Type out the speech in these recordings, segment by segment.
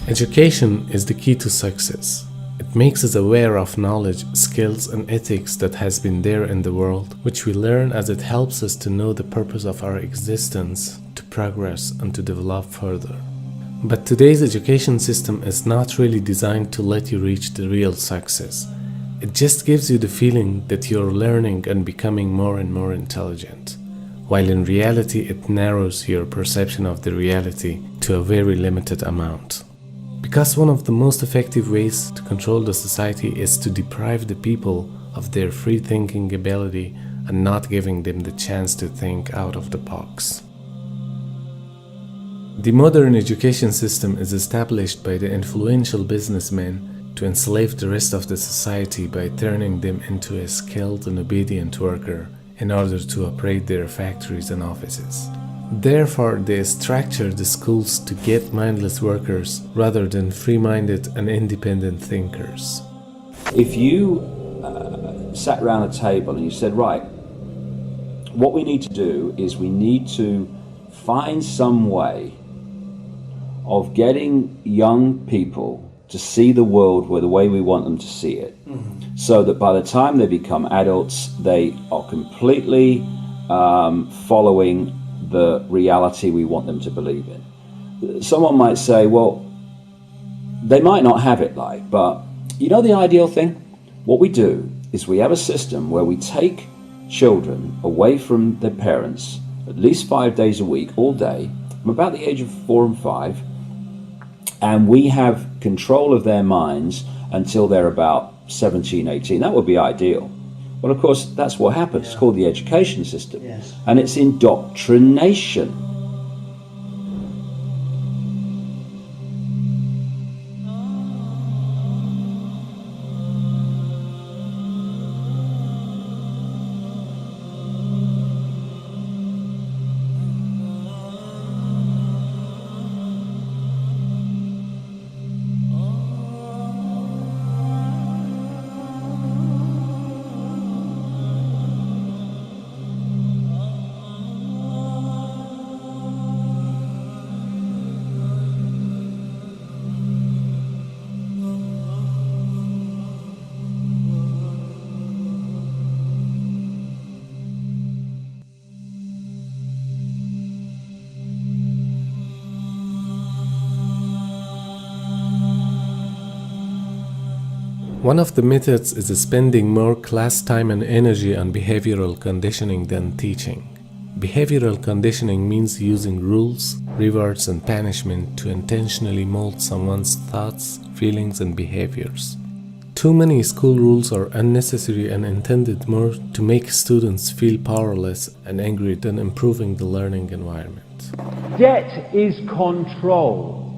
Education is the key to success. It makes us aware of knowledge, skills, and ethics that has been there in the world, which we learn as it helps us to know the purpose of our existence, to progress, and to develop further. But today's education system is not really designed to let you reach the real success. It just gives you the feeling that you're learning and becoming more and more intelligent, while in reality it narrows your perception of the reality to a very limited amount. Because one of the most effective ways to control the society is to deprive the people of their free thinking ability and not giving them the chance to think out of the box. The modern education system is established by the influential businessmen to enslave the rest of the society by turning them into a skilled and obedient worker in order to operate their factories and offices. Therefore, they structure the schools to get mindless workers rather than free-minded and independent thinkers. If you sat around a table and you said, right, what we need to do is we need to find some way of getting young people to see the world the way we want them to see it, so that by the time they become adults, they are completely following the reality we want them to believe in. Someone might say, well, they might not have it but you know the ideal thing? What we do is we have a system where we take children away from their parents at least 5 days a week, all day, from about the age of 4 and 5, and we have control of their minds until they're about 17, 18. That would be ideal. Well, of course, that's what happens. Yeah. It's called the education system. Yes. And it's indoctrination. One of the methods is spending more class time and energy on behavioral conditioning than teaching. Behavioral conditioning means using rules, rewards, and punishment to intentionally mold someone's thoughts, feelings, and behaviors. Too many school rules are unnecessary and intended more to make students feel powerless and angry than improving the learning environment. Debt is control.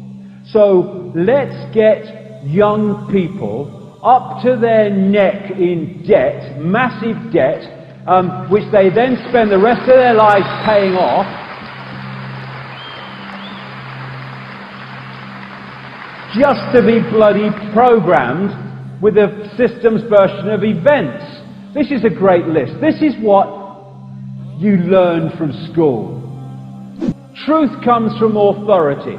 So let's get young people up to their neck in debt, massive debt, which they then spend the rest of their lives paying off. Just to be bloody programmed with the system's version of events. This is a great list. This is what you learn from school. Truth comes from authority.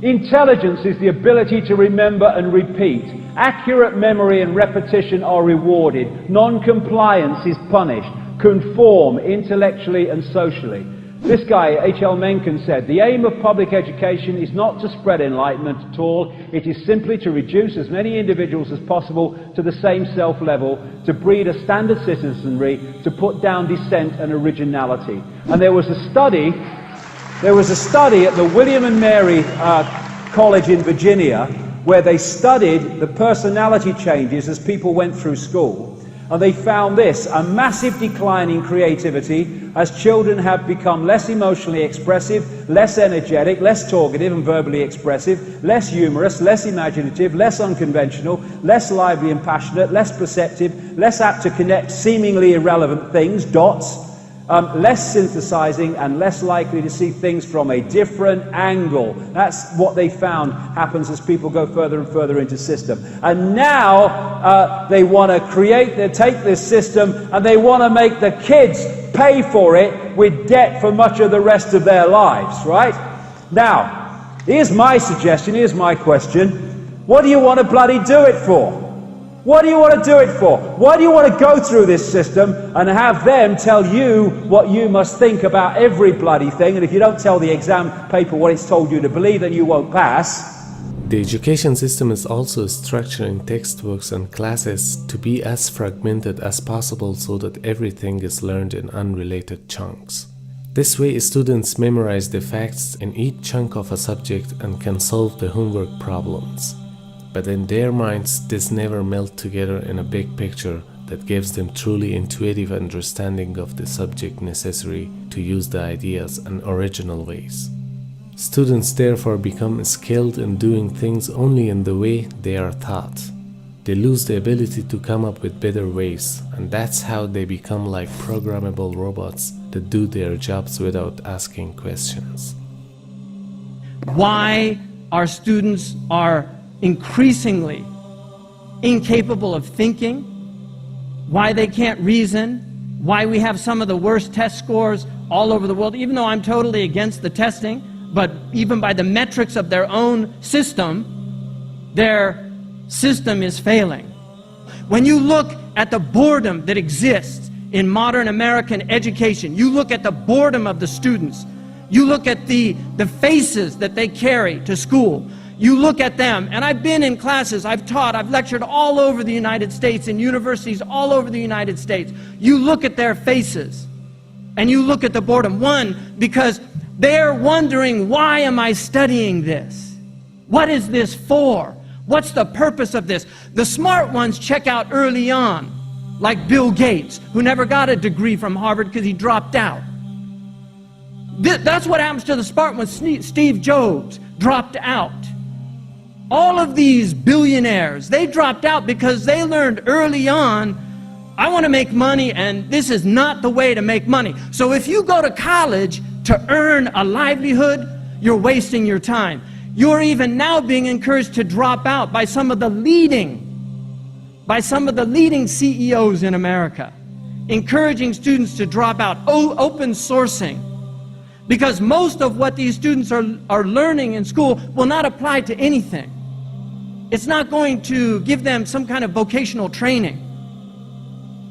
Intelligence is the ability to remember and repeat. Accurate memory and repetition are rewarded. Non-compliance is punished. Conform intellectually and socially. This guy, H.L. Mencken, said, the aim of public education is not to spread enlightenment at all. It is simply to reduce as many individuals as possible to the same self-level, to breed a standard citizenry, to put down dissent and originality. And there was a study at the William and Mary College in Virginia where they studied the personality changes as people went through school. And they found this, a massive decline in creativity as children have become less emotionally expressive, less energetic, less talkative and verbally expressive, less humorous, less imaginative, less unconventional, less lively and passionate, less perceptive, less apt to connect seemingly irrelevant things, dots, less synthesizing and less likely to see things from a different angle. That's what they found happens as people go further and further into system. And now they want to take this system and they want to make the kids pay for it with debt for much of the rest of their lives, right? Now, Here's my suggestion, here's my question. What do you want to bloody do it for? What do you want to do it for? Why do you want to go through this system and have them tell you what you must think about every bloody thing, and if you don't tell the exam paper what it's told you to believe, then you won't pass? The education system is also structuring textbooks and classes to be as fragmented as possible so that everything is learned in unrelated chunks. This way, students memorize the facts in each chunk of a subject and can solve the homework problems. But in their minds, this never melt together in a big picture that gives them truly intuitive understanding of the subject necessary to use the ideas in original ways. Students therefore become skilled in doing things only in the way they are taught. They lose the ability to come up with better ways, and that's how they become like programmable robots that do their jobs without asking questions. Why our students are increasingly incapable of thinking, why they can't reason, why we have some of the worst test scores all over the world, even though I'm totally against the testing, but even by the metrics of their own system, their system is failing. When you look at the boredom that exists in modern American education, you look at the boredom of the students, you look at the faces that they carry to school, you look at them, and I've been in classes, I've taught, I've lectured all over the United States, in universities all over the United States. You look at their faces, and you look at the boredom. One, because they're wondering, why am I studying this? What is this for? What's the purpose of this? The smart ones check out early on, like Bill Gates, who never got a degree from Harvard because he dropped out. That's what happens to the smart ones. Steve Jobs dropped out. All of these billionaires, they dropped out because they learned early on, I want to make money, and this is not the way to make money. So if you go to college to earn a livelihood, you're wasting your time. You're even now being encouraged to drop out by some of the leading CEOs in America, encouraging students to drop out, open sourcing. Because most of what these students are learning in school will not apply to anything. It's not going to give them some kind of vocational training.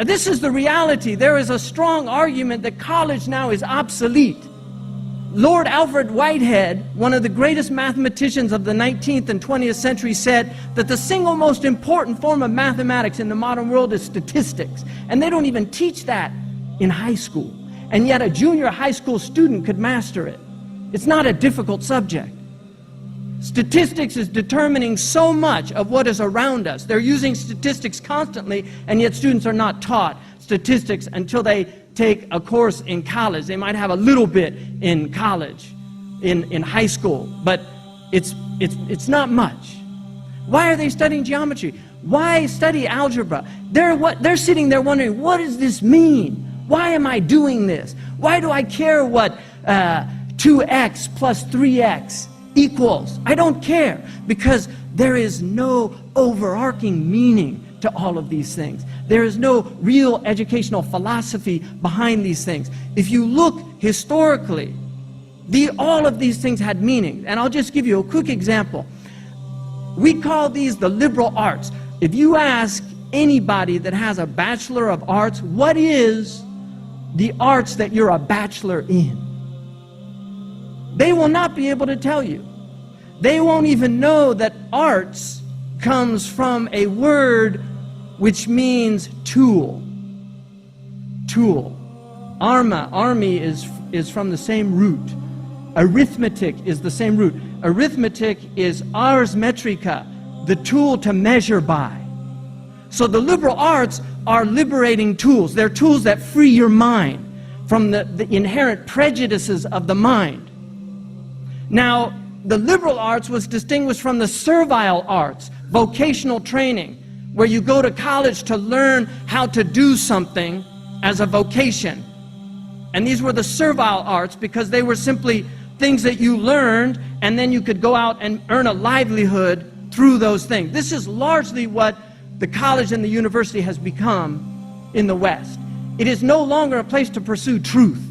And this is the reality. There is a strong argument that college now is obsolete. Lord Alfred Whitehead, one of the greatest mathematicians of the 19th and 20th century, said that the single most important form of mathematics in the modern world is statistics. And they don't even teach that in high school. And yet a junior high school student could master it. It's not a difficult subject. Statistics is determining so much of what is around us. They're using statistics constantly, and yet students are not taught statistics until they take a course in college. They might have a little bit in college, in high school, but it's not much. Why are they studying geometry? Why study algebra? They're sitting there wondering, what does this mean? Why am I doing this? Why do I care what 2x plus 3x equals? I don't care, because there is no overarching meaning to all of these things. There is no real educational philosophy behind these things. If you look historically, all of these things had meaning. And I'll just give you a quick example. We call these the liberal arts. If you ask anybody that has a Bachelor of Arts, what is the arts that you're a bachelor in? They will not be able to tell you. They won't even know that arts comes from a word which means tool. Tool. Army is from the same root. Arithmetic is the same root. Arithmetic is ars metrica, the tool to measure by. So the liberal arts are liberating tools. They're tools that free your mind from the inherent prejudices of the mind. Now, the liberal arts was distinguished from the servile arts, vocational training, where you go to college to learn how to do something as a vocation. And these were the servile arts because they were simply things that you learned, and then you could go out and earn a livelihood through those things. This is largely what the college and the university has become in the West. It is no longer a place to pursue truth.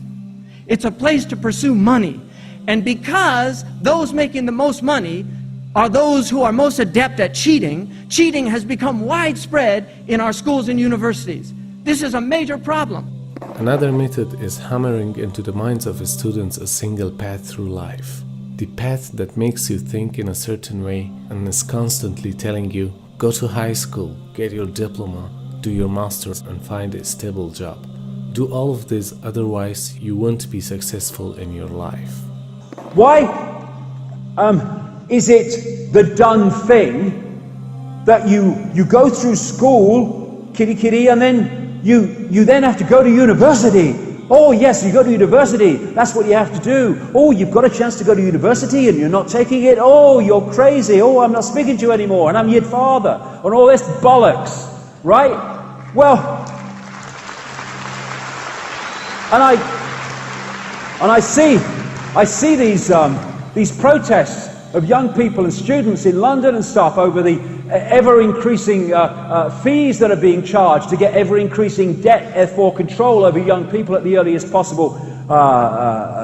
It's a place to pursue money. And because those making the most money are those who are most adept at cheating, cheating has become widespread in our schools and universities. This is a major problem. Another method is hammering into the minds of the students a single path through life. The path that makes you think in a certain way and is constantly telling you, go to high school, get your diploma, do your master's and find a stable job. Do all of this, otherwise you won't be successful in your life. Why is it the done thing that you go through school, kitty kitty, and then you then have to go to university? Oh yes, you go to university, that's what you have to do. Oh, you've got a chance to go to university and you're not taking it. Oh, you're crazy. Oh, I'm not speaking to you anymore and I'm your father. And all this bollocks, right? Well, and I see these protests of young people and students in London and stuff over the ever-increasing fees that are being charged to get ever-increasing debt for control over young people at the earliest possible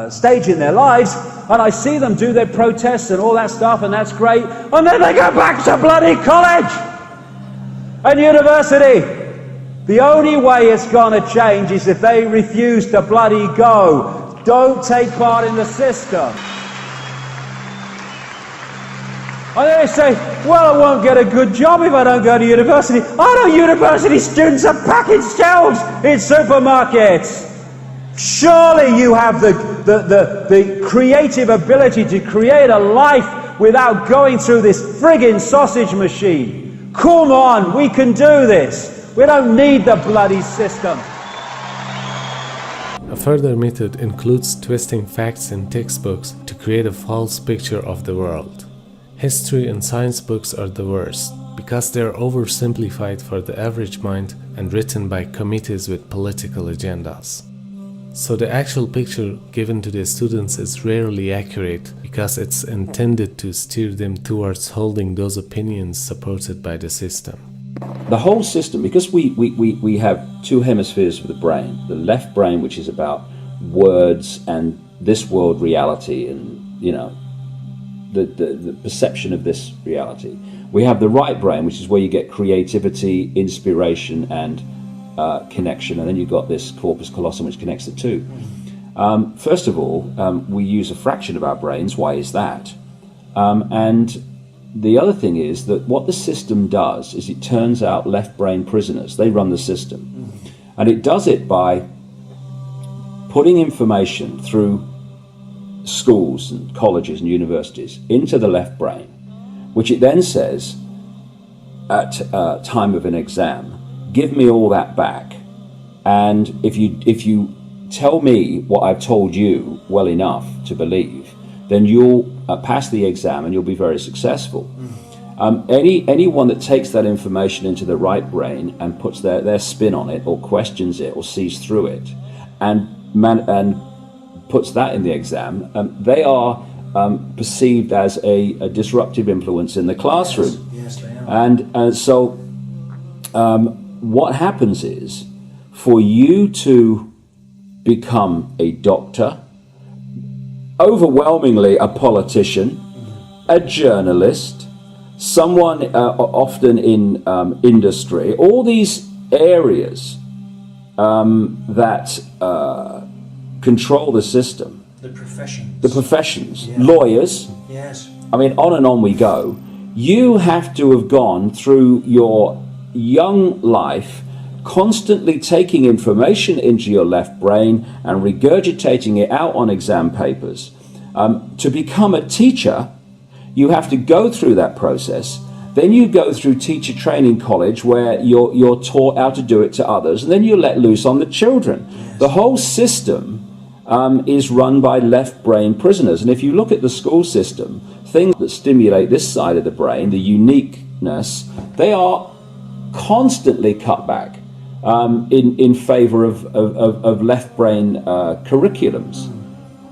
stage in their lives. And I see them do their protests and all that stuff, and that's great. And then they go back to bloody college and university. The only way it's going to change is if they refuse to bloody go. Don't take part in the system. And then they say, well, I won't get a good job if I don't go to university. I know university students are packing shelves in supermarkets. Surely you have the creative ability to create a life without going through this friggin' sausage machine. Come on, we can do this. We don't need the bloody system. A further method includes twisting facts in textbooks to create a false picture of the world. History and science books are the worst because they are oversimplified for the average mind and written by committees with political agendas. So the actual picture given to the students is rarely accurate because it's intended to steer them towards holding those opinions supported by the system. The whole system, because we have two hemispheres of the brain, the left brain, which is about words and this world reality and, you know, the perception of this reality. We have the right brain, which is where you get creativity, inspiration, and connection, and then you've got this corpus callosum, which connects the two. First of all, we use a fraction of our brains. Why is that? And the other thing is that what the system does is it turns out left brain prisoners. They run the system. And it does it by putting information through schools and colleges and universities into the left brain, which it then says at time of an exam, give me all that back. And if you tell me what I've told you well enough to believe, then you'll pass the exam and you'll be very successful. Anyone that takes that information into the right brain and puts their spin on it or questions it or sees through it and puts that in the exam, they are perceived as a disruptive influence in the classroom. Yes, they are. And so what happens is, for you to become a doctor, overwhelmingly a politician, a journalist, someone often in industry, all these areas that control the system. The professions. The professions. Yeah. Lawyers. Yes. I mean, on and we go. You have to have gone through your young life constantly taking information into your left brain and regurgitating it out on exam papers. To become a teacher, you have to go through that process. Then you go through teacher training college where you're taught how to do it to others, and then you're let loose on the children. Yes. The whole system is run by left brain prisoners. And if you look at the school system, things that stimulate this side of the brain, the uniqueness, they are constantly cut back in favor of left brain curriculums.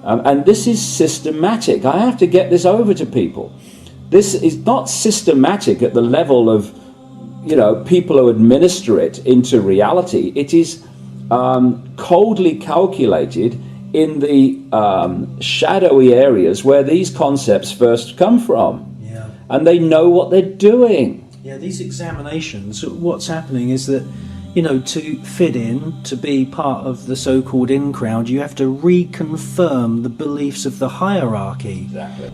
And this is systematic. I have to get this over to people. This is not systematic at the level of, you know, people who administer it into reality. It is coldly calculated in the shadowy areas where these concepts first come from. Yeah. And they know what they're doing. Yeah, these examinations, what's happening is that, you know, to fit in, to be part of the so-called in crowd, you have to reconfirm the beliefs of the hierarchy. Exactly.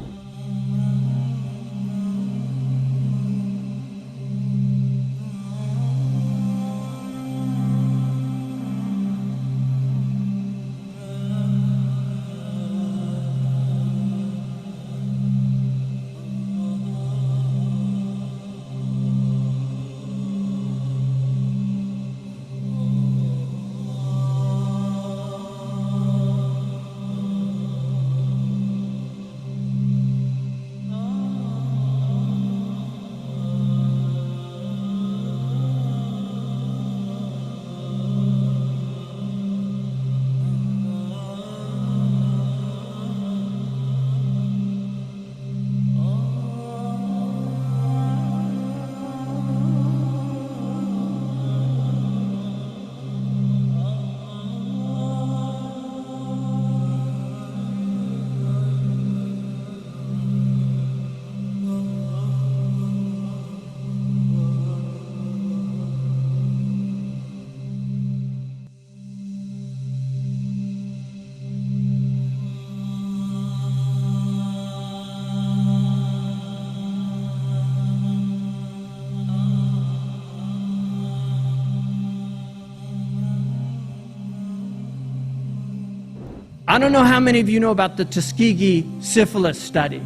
I don't know how many of you know about the Tuskegee syphilis study,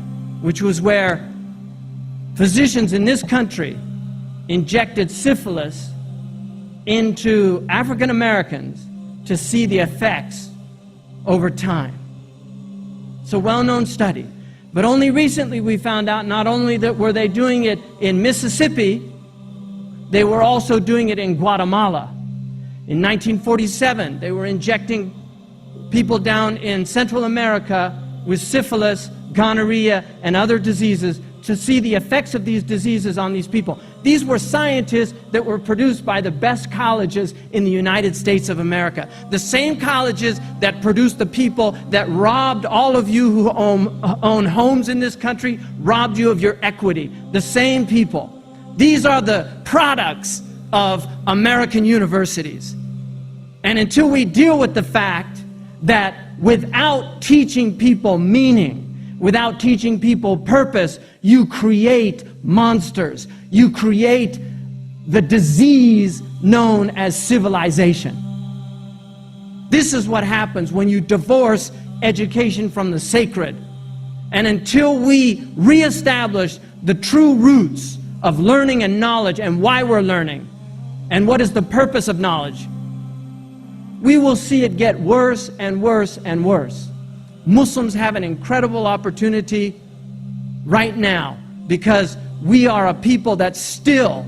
which was where physicians in this country injected syphilis into African Americans to see the effects over time. It's a well-known study. But only recently we found out not only that were they doing it in Mississippi, they were also doing it in Guatemala. In 1947, they were injecting people down in Central America with syphilis, gonorrhea, and other diseases to see the effects of these diseases on these people. These were scientists that were produced by the best colleges in the United States of America. The same colleges that produced the people that robbed all of you who own homes in this country, robbed you of your equity. The same people. These are the products of American universities. And until we deal with the fact that without teaching people meaning, without teaching people purpose, you create monsters. You create the disease known as civilization. This is what happens when you divorce education from the sacred. And until we reestablish the true roots of learning and knowledge and why we're learning and what is the purpose of knowledge, we will see it get worse and worse and worse. Muslims have an incredible opportunity right now because we are a people that still,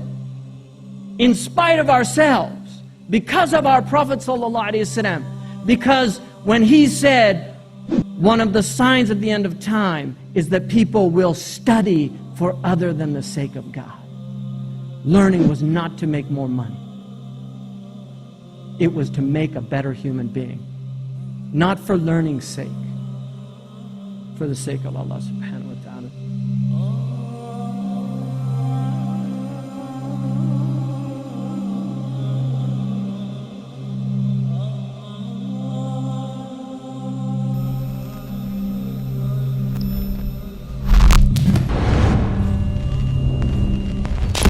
in spite of ourselves, because of our Prophet ﷺ, because when he said one of the signs of the end of time is that people will study for other than the sake of God. Learning was not to make more money. It was to make a better human being. Not for learning's sake, for the sake of Allah subhanahu wa ta'ala.